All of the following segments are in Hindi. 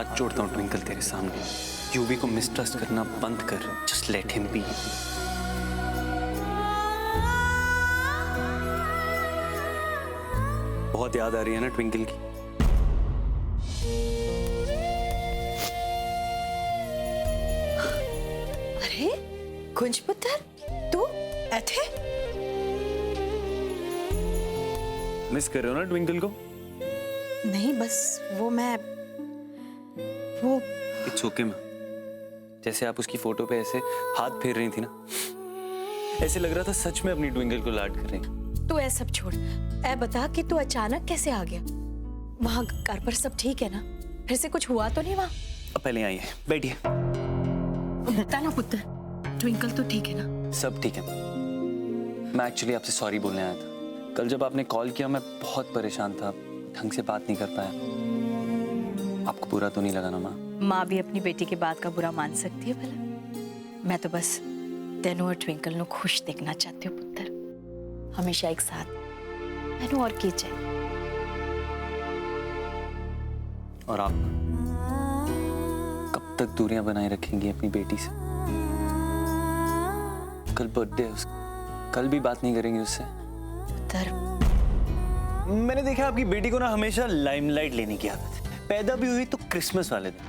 हाथ जोड़ता हूँ ट्विंकल तेरे सामने, यूवी को मिसट्रस्ट करना बंद कर। Just let him B. बहुत याद आ रही है ना ट्विंकल की? अरे कुंज पुत्र, तू ऐथे? मिस कर रहे हो ना ट्विंकल को? नहीं, बस वो इट्स ओके मैम। जैसे आप उसकी फोटो पे ऐसे हाथ फेर रही थी ना, ऐसे लग रहा था सच में अपनी ट्विंकल को लाड कर रही हैं। तू ऐ सब छोड़, ऐ बता कि तू अचानक कैसे आ गया? वहाँ घर पर सब ठीक है ना? फिर से कुछ हुआ तो नहीं वहाँ? अब पहले आइए, बैठिए। बता ना पुत्र, ट्विंकल तो ठीक है ना? सब ठीक है। मैं एक्चुअली आपसे सॉरी बोलने आया था। कल जब आपने कॉल किया मैं बहुत परेशान था, ढंग से बात नहीं कर पाया। आपको बुरा तो नहीं लगा ना माँ? माँ भी अपनी बेटी की बात का बुरा मान सकती है भला? मैं तो बस तेनू और ट्विंकल नु खुश देखना चाहती हूँ पुत्र, हमेशा एक साथ। मैनू और की चाहिए? और आप कब तक दूरियां बनाए रखेंगी अपनी बेटी से? कल बर्थडे है उसका, कल भी बात नहीं करेंगी उससे? पुत्र, मैंने देखा आपकी बेटी को ना हमेशा लाइमलाइट लेने की आदत है। पैदा भी हुई तो क्रिसमस वाले दिन।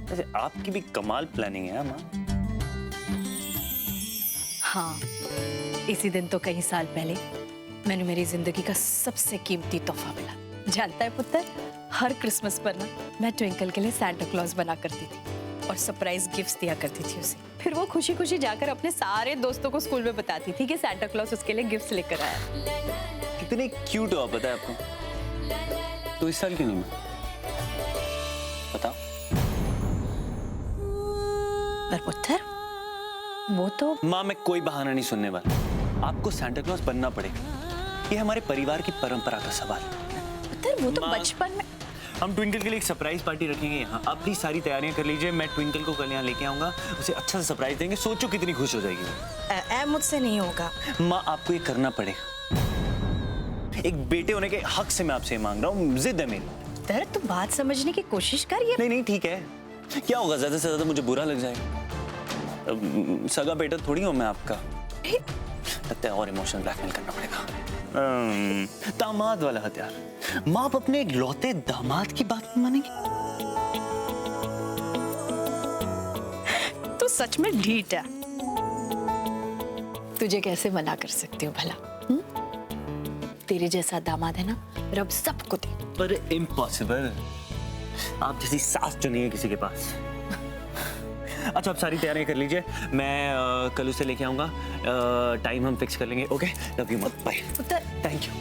वैसे आपकी भी कमाल प्लानिंग है माँ। हाँ, इसी दिन तो कई साल पहले मैंने मेरी जिंदगी का सबसे कीमती तोहफा मिला। जानता है पुत्र, हर क्रिसमस पर ना मैं ट्विंकल के लिए सांता क्लॉज बना करती थी और सरप्राइज गिफ्ट्स दिया करती थी उसे। फिर वो खुशी खुशी जाकर अपने सारे दोस्तों को स्कूल में बताती थी कि सांता क्लॉज उसके लिए गिफ्ट्स लेकर आया। कितने क्यूट हो आप, पता है आपको? तो इस साल क्यों नहीं? बताओ। पर पुत्र, वो तो माँ, मैं कोई बहाना नहीं सुनने वाला। आपको सांता क्लॉज बनना पड़ेगा। ये हमारे परिवार की परंपरा का सवाल है। पुत्र, वो तो बचपन में। हम ट्विंकल के लिए एक सरप्राइज पार्टी रखेंगे यहाँ। आप प्लीज सारी तैयारियां कर लीजिए। मैं ट्विंकल को कल यहाँ लेके आऊंगा, उसे अच्छा सा सरप्राइज देंगे। सोचो कितनी खुश हो जाएगी। मुझसे नहीं होगा माँ, आपको ये करना पड़ेगा। एक बेटे होने के हक से मैं आपसे मांग रहा हूँ, जिद है मेरी। पुत्र, तू बात समझने की कोशिश कर। ये नहीं ठीक है, क्या होगा? ज्यादा से ज्यादा मुझे बुरा लग जाएगा। सगा बेटा थोड़ी हूँ मैं आपका। लगता है और इमोशनल ब्लैकमेल करना पड़ेगा। दामाद वाला हथियार। माँ, आप अपने इकलौते दामाद की बात नहीं मानेंगे? तू सच में ढीठ है। तुझे कैसे मना कर सकती हूँ भला? तेरे जैसा दामाद है ना, रब सबको दे। पर इम्पॉसिबल। आप जैसी सास जो नहीं है किसी के पास। अच्छा, आप सारी तैयारियां कर लीजिए। मैं कल उसे लेके आऊंगा। टाइम हम फिक्स कर लेंगे। ओके, लव यू मत, bye. Thank you.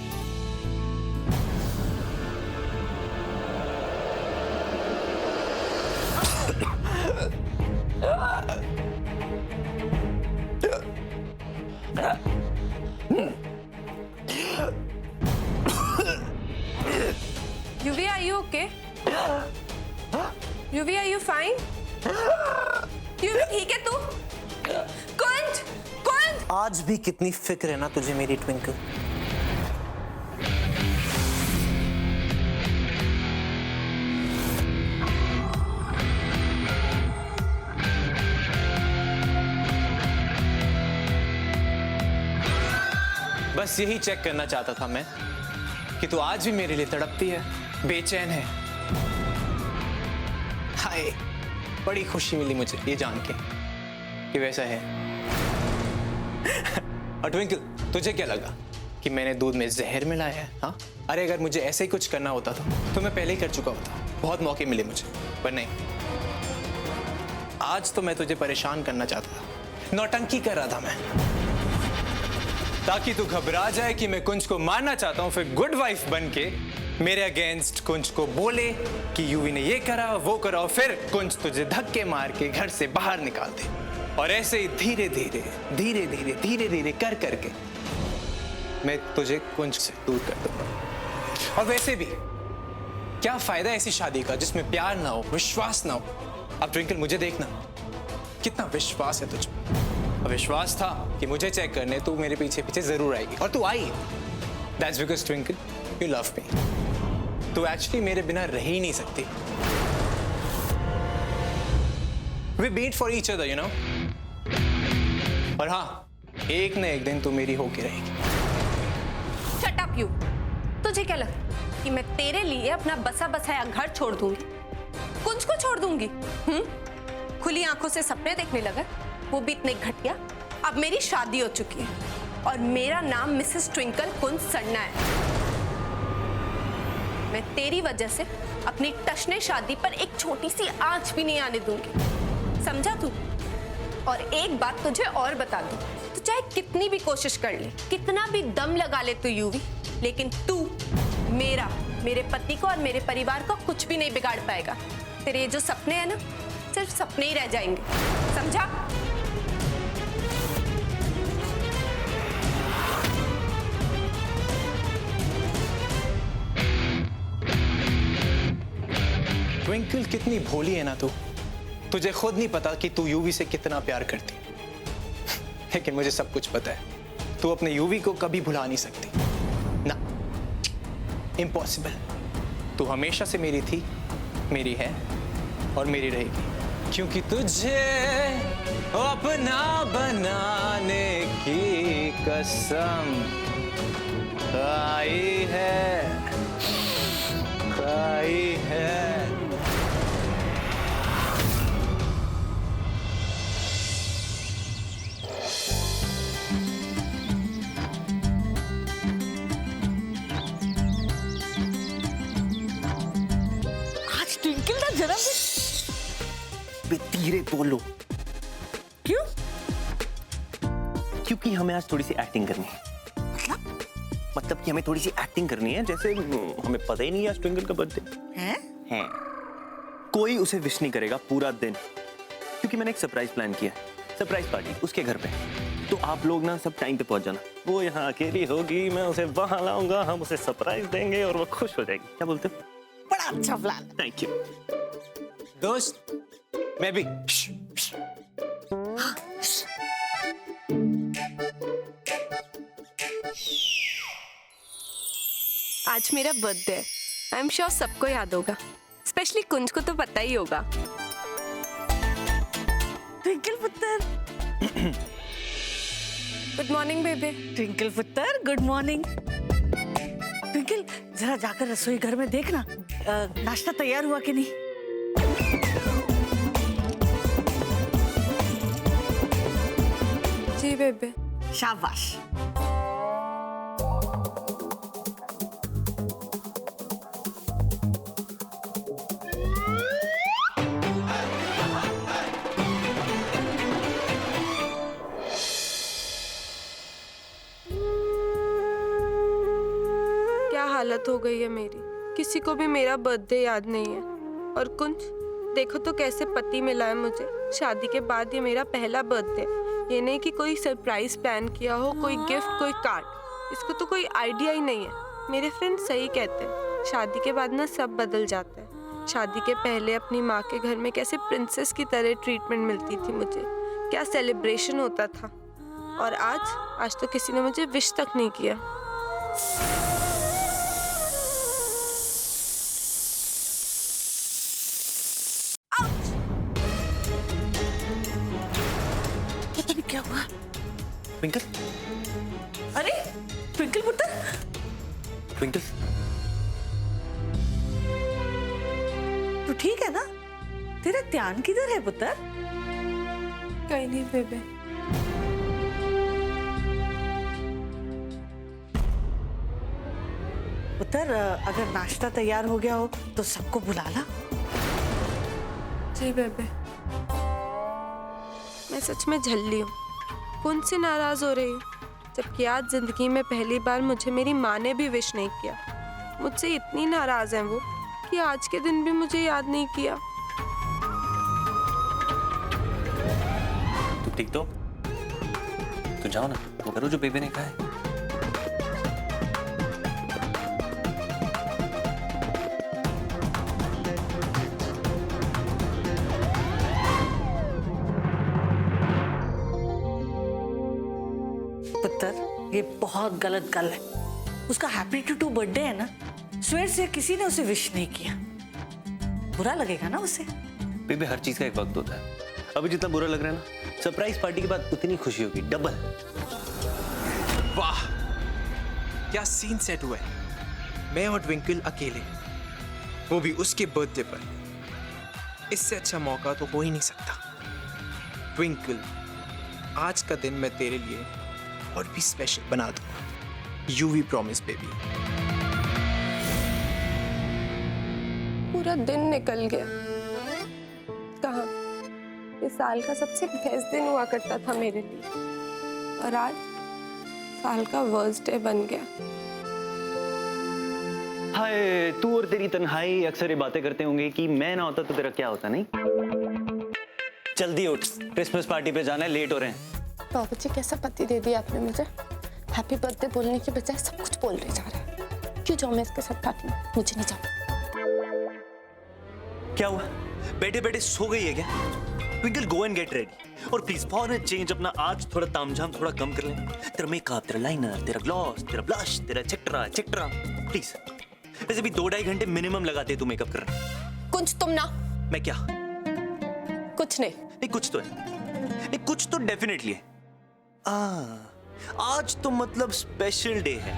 Yuvi, are you okay? Yuvi, are you fine? Yuvi, ठीक है तू? कुंज, कुंज! आज भी कितनी फिक्र है ना तुझे मेरी ट्विंकल। बस यही चेक करना चाहता था मैं कि तू आज भी मेरे लिए तड़पती है, बेचैन है। हाय, बड़ी खुशी मिली मुझे ये जान के कि वैसा है। और ट्विंकल, तुझे क्या लगा कि मैंने दूध में जहर मिलाया है? हाँ, अरे अगर मुझे ऐसे ही कुछ करना होता तो मैं पहले ही कर चुका होता। बहुत मौके मिले मुझे, पर नहीं। आज तो मैं तुझे परेशान करना चाहता था, नौटंकी कर रहा था मैं, ताकि तू घबरा जाए कि मैं कुंज को मारना चाहता हूं। फिर गुड वाइफ बन के मेरे अगेंस्ट कुंज को बोले कि यूवी ने ये करा वो करा, और फिर कुंज तुझे धक्के मार के घर से बाहर निकाल दे। और ऐसे ही धीरे धीरे धीरे धीरे धीरे धीरे कर करके मैं तुझे कुंज से दूर कर दूंगा। और वैसे भी क्या फायदा ऐसी शादी का जिसमें प्यार ना हो, विश्वास ना हो। अब ट्विंकल, मुझे देखना, कितना विश्वास है तुझ। विश्वास था कि मुझे चेक करने तू मेरे पीछे पीछे जरूर आएगी, और तू आई। That's because Twinkle, you love me. तू एक्चुअली मेरे बिना रह ही नहीं सकती। We beat for each other, you know. और हाँ, एक न एक दिन तो मेरी होके रहेगी। Shut up you. तुझे क्या लगता कि मैं तेरे लिए अपना बसा बसाया घर छोड़ दूंगी, कुंज को छोड़ दूंगी? खुली आंखों से सपने देखने लगा, वो भी इतने घटिया। अब मेरी शादी हो चुकी है और मेरा नाम मिसेस ट्विंकल कुंज सड़ना है। मैं तेरी वजह से अपनी टशने शादी पर एक छोटी सी आंच भी नहीं आने दूंगी, समझा तू? और एक बात तुझे और बता दूं, तू चाहे कितनी भी कोशिश कर ले, कितना भी दम लगा ले तू यूवी, लेकिन तू मेरे पति को और मेरे परिवार को कुछ भी नहीं बिगाड़ पाएगा। तेरे जो सपने हैं ना, सिर्फ सपने ही रह जाएंगे, समझा? ट्विंकल कितनी भोली है ना तू। तुझे खुद नहीं पता कि तू यूवी से कितना प्यार करती, लेकिन मुझे सब कुछ पता है। तू अपने यूवी को कभी भुला नहीं सकती ना, इम्पॉसिबल। तू हमेशा से मेरी थी, मेरी है और मेरी रहेगी, क्योंकि तुझे अपना बनाने की कसम खाई है। ट्विंकल का जन्मदिन। धीरे बोलो। क्यों? क्योंकि हमें आज थोड़ी सी एक्टिंग करनी है। मतलब कि हमें थोड़ी सी एक्टिंग करनी है, जैसे हमें पता ही नहीं है आज ट्विंकल का बर्थडे है। कोई उसे विश नहीं करेगा पूरा दिन, क्योंकि मैंने एक सरप्राइज प्लान किया, सरप्राइज पार्टी उसके घर पे। तो आप लोग ना सब टाइम पे पहुंच जाना। वो यहाँ अकेली होगी, मैं उसे वहां लाऊंगा, हम उसे सरप्राइज देंगे और वो खुश हो जाएगी। क्या बोलते हो? बड़ा अच्छा प्लान। थैंक यू दोस्त। मैं भी आज मेरा बर्थडे है, आई एम श्योर सबको याद होगा, स्पेशली कुंज को तो पता ही होगा। ट्विंकल पुत्र। Good morning baby. ट्विंकल पुत्र, गुड मॉर्निंग। ट्विंकल, जरा जाकर रसोई घर में देखना नाश्ता तैयार हुआ कि नहीं। जी बेबी। शाबाश। क्या हालत हो गई है मेरी, किसी को भी मेरा बर्थडे याद नहीं है। और कुंज देखो तो कैसे पति मिला है मुझे, शादी के बाद ये मेरा पहला बर्थडे। ये नहीं कि कोई सरप्राइज प्लान किया हो, कोई गिफ्ट, कोई कार्ड, इसको तो कोई आइडिया ही नहीं है। मेरे फ्रेंड सही कहते हैं, शादी के बाद ना सब बदल जाता है। शादी के पहले अपनी माँ के घर में कैसे प्रिंसेस की तरह ट्रीटमेंट मिलती थी मुझे, क्या सेलिब्रेशन होता था। और आज तो किसी ने मुझे विश तक नहीं किया। पता नहीं क्या हुआ। ट्विंकल, अरे ट्विंकल पुत्र, ट्विंकल, तू ठीक है ना? तेरा ध्यान किधर है पुत्र? कहीं नहीं बेबे। पुत्र, अगर नाश्ता तैयार हो गया हो तो सबको बुला ला। जी बेबे। मैं सच में झल्ली हूँ, कौन से नाराज हो रही हूँ, जबकि आज जिंदगी में पहली बार मुझे मेरी माँ ने भी विश नहीं किया। मुझसे इतनी नाराज हैं वो कि आज के दिन भी मुझे याद नहीं किया। तुम ठीक तो? तो जाओ ना, वो करो जो बेबी ने कहा है। पुत्र, ये बहुत गलत गल है। उसका हैप्पी टू बर्थडे है ना, स्वेर से किसी ने उसे विश नहीं किया, बुरा लगेगा ना उसे। बेबी, हर चीज का एक वक्त होता है। अभी जितना बुरा लग रहा है ना, सरप्राइज पार्टी के बाद उतनी खुशी होगी, डबल। वाह, क्या सीन सेट हुआ है। मैं और ट्विंकल अकेले, वो भी उसके बर्थडे पर। इससे अच्छा मौका तो हो ही नहीं सकता। ट्विंकल, आज का दिन मैं तेरे लिए और भी स्पेशल बना दूंगा। You we promise baby. पूरा दिन निकल गया। कहाँ, इस साल का सबसे बेस्ट दिन हुआ करता था मेरे लिए, और आज साल का वर्स्ट डे बन गया। हाय, तू और तेरी तन्हाई अक्सर ये बातें करते होंगे कि मैं ना होता तो तेरा क्या होता, नहीं? जल्दी उठ, क्रिसमस पार्टी पे जाना है, लेट हो रहे हैं। बाबू जी, कैसा पति दे दिया आपने मुझे। हैप्पी बर्थडे बोलने की बजाय सब कुछ बोल रहे जा रहे हैं। क्यों जाऊँ मैं इसके साथ पार्टी में? मुझे नहीं जाना। क्या हुआ, बैठे बैठे सो गई है क्या? Twinkle, go and get ready, और प्लीज फॉर अ चेंज अपना आज थोड़ा तामझाम थोड़ा कम कर ले। तेरा मेकअप, तेरा लाइनर, तेरा ग्लॉस, तेरा ब्लश, तेरा एक्सेट्रा एक्सेट्रा, प्लीज। वैसे भी 2-2.5 घंटे मिनिमम लगाते तू मेकअप करने। कुछ तुम ना। मैं क्या? कुछ नहीं। नहीं, कुछ तो है, नहीं कुछ तो डेफिनेटली है। आज तो मतलब स्पेशल डे है।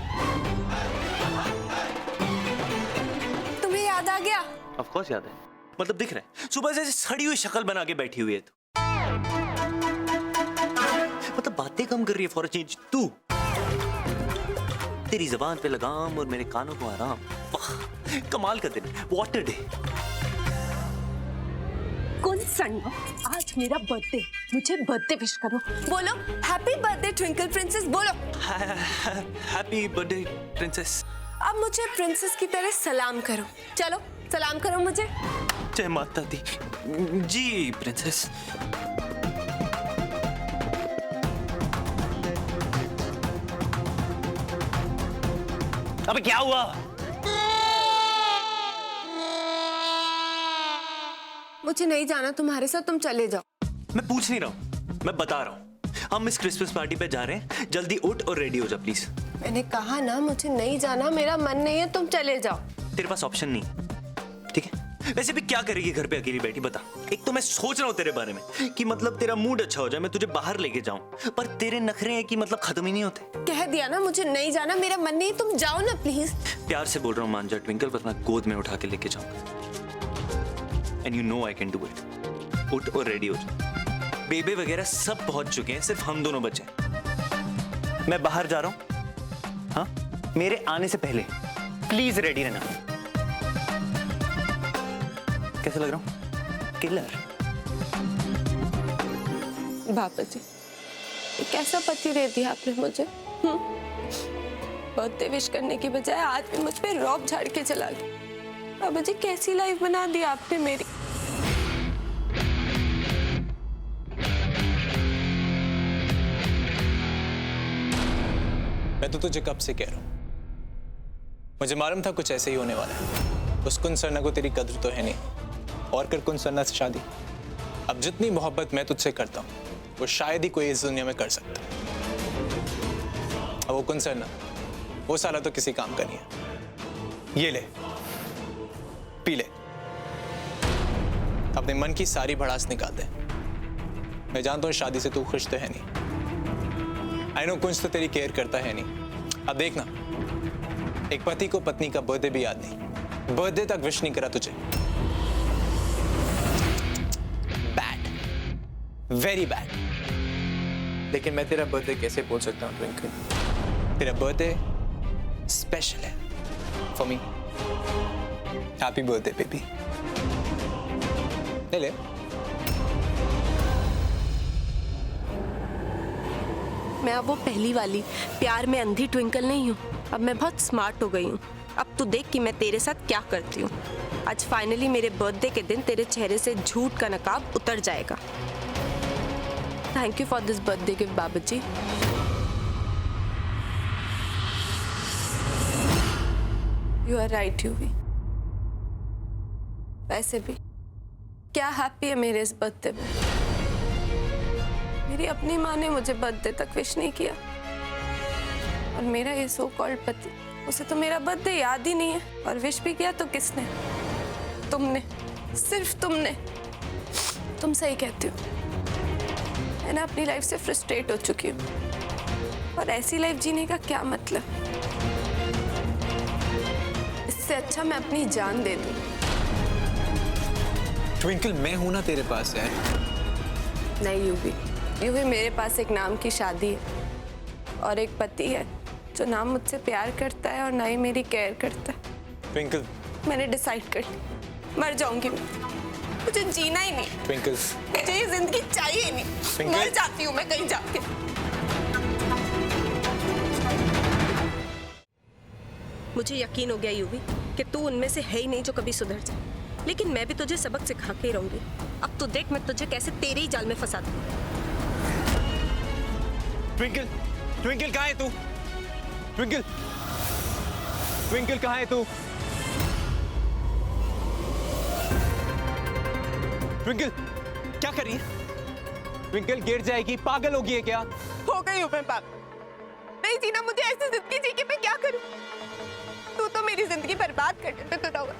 तुम्हें याद आ गया? ऑफ कोर्स याद है, मतलब दिख रहा है सुबह से सड़ी हुई शक्ल बना के बैठी हुई है तू। मतलब बातें कम कर रही है फॉर अ चेंज तू। तेरी जबान पे लगाम और मेरे कानों को आराम। वाह, कमाल का दिन, व्हाट अ डे। कौन सन्ना, आज मेरा बर्थडे, मुझे बर्थडे विश करो। बोलो हैप्पी बर्थडे ट्विंकल प्रिंसेस, बोलो। Happy birthday princess. अब मुझे प्रिंसेस की तरह सलाम करो। चलो सलाम करो मुझे। जय माता दी। जी प्रिंसेस। अबे क्या हुआ? मुझे नहीं जाना तुम्हारे साथ, तुम चले जाओ। मैं पूछ नहीं रहा हूँ, मैं बता रहा हूँ। हम इस क्रिसमस पार्टी पे जा रहे हैं, जल्दी उठ और रेडी हो जा प्लीज। मैंने कहा ना मुझे नहीं जाना, मेरा मन नहीं है, तुम चले जाओ। तेरे पास ऑप्शन नहीं, ठीक है? वैसे भी क्या करेगी घर पे अकेली बैठी, बता। एक तो मैं सोच रहा हूँ तेरे बारे में कि मतलब तेरा मूड अच्छा हो जाए, मैं तुझे बाहर लेके जाऊं, पर तेरे नखरे हैं कि मतलब खत्म ही नहीं होते। कह दिया ना मुझे नहीं जाना, मेरा मन नहीं, तुम जाओ ना प्लीज। प्यार से बोल रहा हूँ, मान जा ट्विंकल, वरना गोद में उठा के लेके जाऊंगा। And you know I can do it. उठ और रेडी हो जा। बेबे वगैरह सब पहुंच चुके हैं, सिर्फ हम दोनों बचे। मैं बाहर जा रहा हूँ, हाँ? मेरे आने से पहले प्लीज रेडी रहना। कैसा लग रहा हूँ? किलर। बाबा जी, ये कैसा पति दे दिया आपने मुझे। बर्थडे विश करने की बजाय आज भी मुझ पे रौब झाड़ के चला गया। बाबा जी, कैसी लाइफ बना दी आपने मेरी। मैं तो तुझे कब से कह रहा हूं, मुझे मालूम था कुछ ऐसे ही होने वाला है। उस कुन सरना को तेरी कद्र तो है नहीं, और कर कुन सरना से शादी। अब जितनी मोहब्बत मैं तुझसे करता हूं, वो शायद ही कोई इस दुनिया में कर सकता। अब वो कुन सरना, वो साला तो किसी काम का नहीं है। ये ले, पी ले, अपने मन की सारी भड़ास निकाल दे। मैं जानता हूं शादी से तू खुश तो है नहीं। आई नो कुछ तो तेरी केयर करता है नहीं। अब देखना, एक पति को पत्नी का बर्थडे भी याद नहीं, बर्थडे तक विश नहीं करा तुझे। Bad, very bad. लेकिन मैं तेरा बर्थडे कैसे बोल सकता हूँ ट्विंकल? तेरा बर्थडे स्पेशल है for me. Happy birthday baby. ले ले। मैं अब वो पहली वाली प्यार में अंधी ट्विंकल नहीं हूँ। अब मैं बहुत स्मार्ट हो गई हूँ। अब तू देख कि मैं तेरे साथ क्या करती हूँ। आज फाइनली मेरे बर्थडे के दिन तेरे चेहरे से झूठ का नकाब उतर जाएगा। Thank you for this birthday gift बाबा जी। You are right Yuvi. वैसे भी क्या हैप्पी है मेरे इस बर्थडे में। मेरी अपनी माँ ने मुझे बर्थडे तक विश नहीं किया, और मेरा ये सो कॉल्ड पति, उसे तो मेरा बर्थडे याद ही नहीं है। और विश भी किया तो किसने? तुमने, सिर्फ तुमने। तुम सही कहती हो, मैं ना अपनी लाइफ से फ्रस्ट्रेट हो चुकी हूँ, और ऐसी लाइफ जीने का क्या मतलब। इससे अच्छा मैं अपनी जान दे दूँ। ट्विंकल, मैं हूं ना तेरे पास यार। नहीं यूवी, यूवी मेरे पास एक नाम की शादी है और एक पति है जो ना मुझसे प्यार करता है और ना ही मेरी केयर करता है। ट्विंकल, मैंने डिसाइड कर लिया, मर जाऊंगी मैं, मुझे जीना ही नहीं, ट्विंकल, मुझे ये जिंदगी चाहिए ही नहीं, ट्विंकल। मर जाती हूँ मैं कहीं जाके। मुझे यकीन हो गया यूवी कि तू उनमें से है ही नहीं जो कभी सुधर जाए, लेकिन मैं भी तुझे सबक सिखा के ही रहूंगी। अब तो देख मैं तुझे कैसे तेरे ही जाल में फंसा दूं। ट्विंकल, ट्विंकल कहाँ है तू? ट्विंकल, ट्विंकल कहाँ है तू? ट्विंकल, क्या कर रही है? ट्विंकल गिर जाएगी, पागल होगी है क्या? हो गई हूँ मैं पागल, नहीं जीना मुझे ऐसी जिंदगी जी के मैं क्या करूं। तू तो मेरी जिंदगी बर्बाद करने पे तुला हुआ।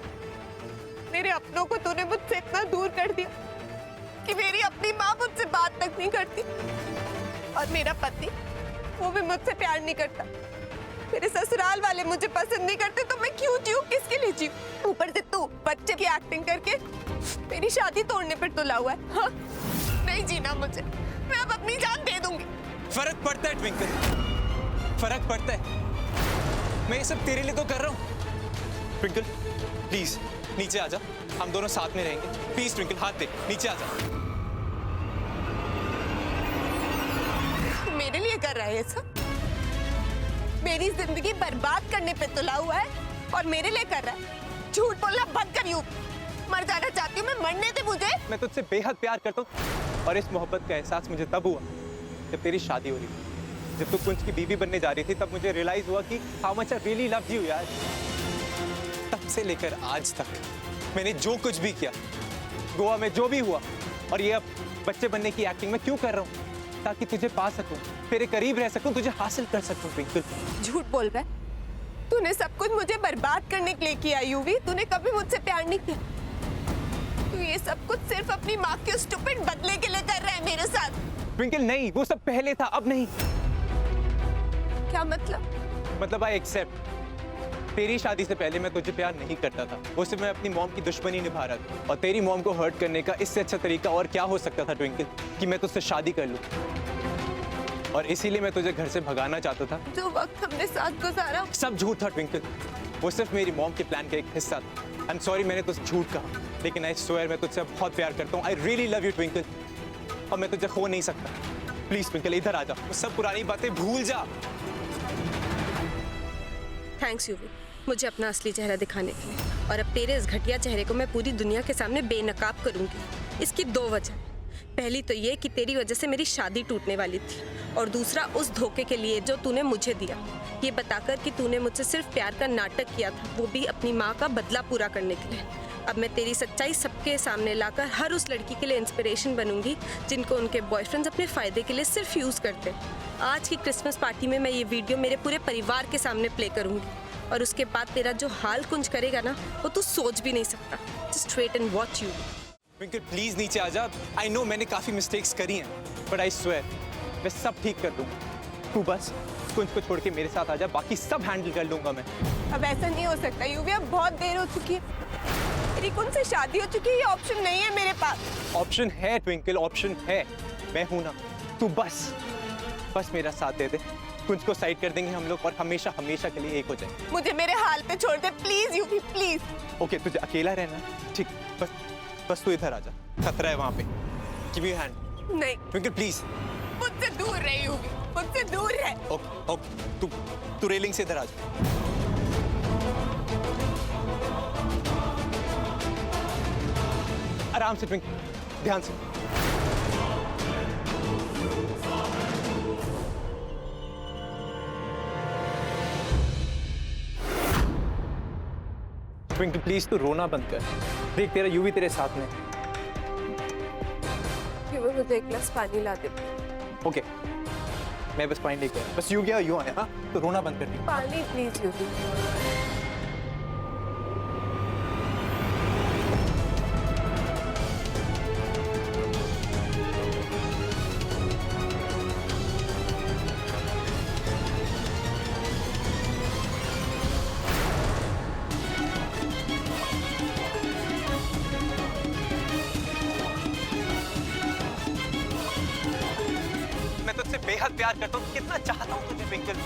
मेरे अपनों को तूने मुझसे इतना दूर कर दिया कि मेरी अपनी माँ मुझसे बात तक नहीं करती, और मेरा पति वो भी मुझसे प्यार नहीं करता। मेरे ससुराल वाले मुझे पसंद नहीं करते, तो मैं क्यों जीऊं, किसके लिए जीऊं? ऊपर से तू बच्चे की एक्टिंग करके मेरी शादी तोड़ने पर तुला हुआ है। हाँ? नहीं जीना मुझे, मैं अब अपनी जान दे दूंगी। फर्क पड़ता है ट्विंकल, फर्क पड़ता है। मैं ये सब तेरे लिए तो कर रहा हूँ। ट्विंकल प्लीज नीचे आ जा, हम दोनों साथ में रहेंगे। प्लीज ट्विंकल, हाथ दे, नीचे आ जा। मेरे लिए कर रहा है ये सब? मेरी जिंदगी बर्बाद करने पे तुला हुआ है और मेरे लिए कर रहा है? झूठ बोलना बंद कर यूं। मर जाना चाहती हूँ मैं, मरने दे मुझे। मैं तुझसे बेहद प्यार करता हूँ, और इस मोहब्बत का एहसास मुझे तब हुआ जब तेरी शादी हो रही थी। जब तू कुंज की बीवी बनने जा रही थी, तब मुझे रियलाइज हुआ कि how much I really love you यार। तब से लेकर आज तक मैंने जो कुछ भी किया, गोवा में जो भी हुआ, और ये अब बच्चे बनने की एक्टिंग में क्यों कर रहा हूँ? ताकि तुझे पा सकूं, तेरे करीब रह सकूं, तुझे हासिल कर सकूं। ट्विंकल, झूठ बोल रहा है। तूने सब कुछ मुझे बर्बाद करने के लिए किया यूवी, तूने कभी मुझसे प्यार नहीं किया। तू ये सब कुछ सिर्फ अपनी माँ के स्टूपिड बदले के लिए कर रहा है मेरे साथ। ट्विंकल नहीं, वो सब पहले था, अब नहीं। क्या मतलब? मतलब आई एक्सेप्ट, तेरी शादी से पहले मैं तुझे प्यार नहीं करता था। वो सिर्फ मैं अपनी मॉम की दुश्मनी निभा रहा था, और तेरी मॉम को हर्ट करने का इससे अच्छा तरीका और क्या हो सकता था ट्विंकल, कि मैं तुझसे शादी कर लूं। और इसीलिए मैं तुझे घर से भगाना चाहता था। जो वक्त हमने साथ गुजारा सब झूठ था ट्विंकल, वो सिर्फ मेरी मॉम के प्लान का एक हिस्सा था। आई एम सॉरी मैंने तुझसे झूठ कहा, लेकिन आई स्वेयर मैं तुझसे बहुत प्यार करता हूँ। I really love you twinkle, और मैं तुझे खो नहीं सकता। प्लीज ट्विंकल इधर आ जा, वो सब पुरानी बातें भूल जा। थैंक्स यूवी, मुझे अपना असली चेहरा दिखाने के लिए। और अब तेरे इस घटिया चेहरे को मैं पूरी दुनिया के सामने बेनकाब करूंगी। इसकी दो वजह, पहली तो ये कि तेरी वजह से मेरी शादी टूटने वाली थी, और दूसरा उस धोखे के लिए जो तूने मुझे दिया, ये बताकर कि तूने मुझसे सिर्फ प्यार का नाटक किया था, वो भी अपनी माँ का बदला पूरा करने के लिए। अब मैं तेरी सच्चाई सबके सामने लाकर हर उस लड़की के लिए इंस्पिरेशन बनूंगी जिनको उनके बॉयफ्रेंड्स अपने फ़ायदे के लिए सिर्फ यूज़ करते हैं। आज की क्रिसमस पार्टी में मैं ये वीडियो मेरे पूरे परिवार के सामने प्ले करूंगी, और उसके बाद तेरा जो हाल कुंज करेगा ना, वो तू सोच भी नहीं सकता। Just wait and watch you. Twinkle please नीचे आ जा। आई नो मैंने काफी मिस्टेक्स करी हैं, बट आई स्वेयर मैं सब ठीक कर दूंगा। तू बस कुंज को छोड़ के मेरे साथ आ जा, बाकी सब हैंडल कर लूंगा मैं। अब ऐसा नहीं हो सकता यूवी, अब बहुत देर हो चुकी है, मेरी कुंज से शादी हो चुकी है, ये ऑप्शन नहीं है मेरे पास। ऑप्शन है ट्विंकल, ऑप्शन है, मैं हूं ना। तू बस मेरा साथ दे दे, कुंज को साइड कर देंगे हम लोग, और हमेशा हमेशा के लिए एक हो जाए। मुझे मेरे हाल पे छोड़ दे प्लीज यूवी, प्लीज। ओके तुझे अकेला रहना है? ठीक, बस तू इधर आ जा, खतरा है वहां पे। Give me hand. नहीं ट्विंकल प्लीज। मुझसे दूर रह यूवी, मुझसे दूर रह। ओके तू रेलिंग से इधर आ जा। आराम से ट्विंकल, ध्यान से। ट्विंकल प्लीज तू रोना बंद कर। देख तेरा यूवी तेरे साथ में। यूवी मुझे एक गिलास पानी ला दे। ओके मैं बस पानी लेके आया, बस यूं गया यूं आया। हाँ तो रोना बंद कर दे। पानी प्लीज यूवी। प्यार करता हूँ, कितना चाहता हूँ तुझे ट्विंकल।